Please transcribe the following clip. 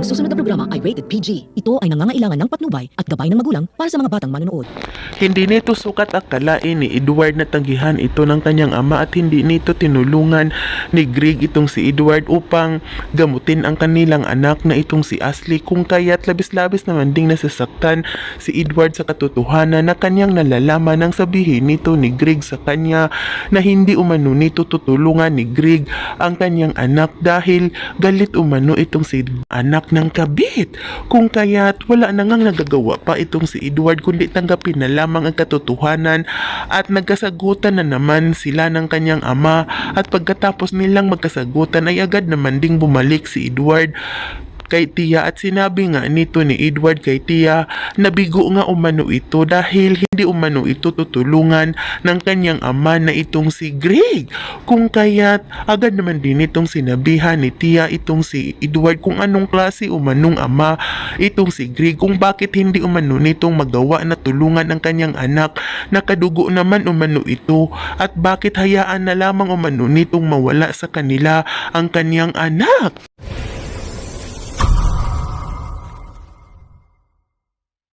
susunod na programa ay rated PG. Ito ay nangangailangan ng patnubay at gabay ng magulang para sa mga batang manonood. Hindi nito sukat akalain ni Edward na tanggihan ito ng kanyang ama at hindi nito tinulungan ni Greg itong si Edward upang gamutin ang kanilang anak na itong si Ashley, kung kaya't labis-labis naman ding nasasaktan si Edward sa katotohanan na kanyang nalalaman nang sabihin nito ni Greg sa kanya na hindi umano nito tutulungan ni Greg ang kanyang anak dahil galit umano itong si anak ng kabit, kung kaya't wala na ngang nagagawa pa itong si Edward kundi tanggapin na lamang ang katotohanan at nagkasagutan na naman sila ng kanyang ama. At pagkatapos nilang magkasagutan ay agad naman ding bumalik si Edward kay Tia at sinabi nga nito ni Edward kay Tia na bigo nga umano ito dahil hindi umano ito tutulungan ng kanyang ama na itong si Greg, kung kaya't agad naman din itong sinabihan ni Tia itong si Edward kung anong klase umanong ama itong si Greg, kung bakit hindi umano nitong magawa na tulungan ang kanyang anak na kadugo naman umano ito at bakit hayaan na lamang umano nitong mawala sa kanila ang kanyang anak.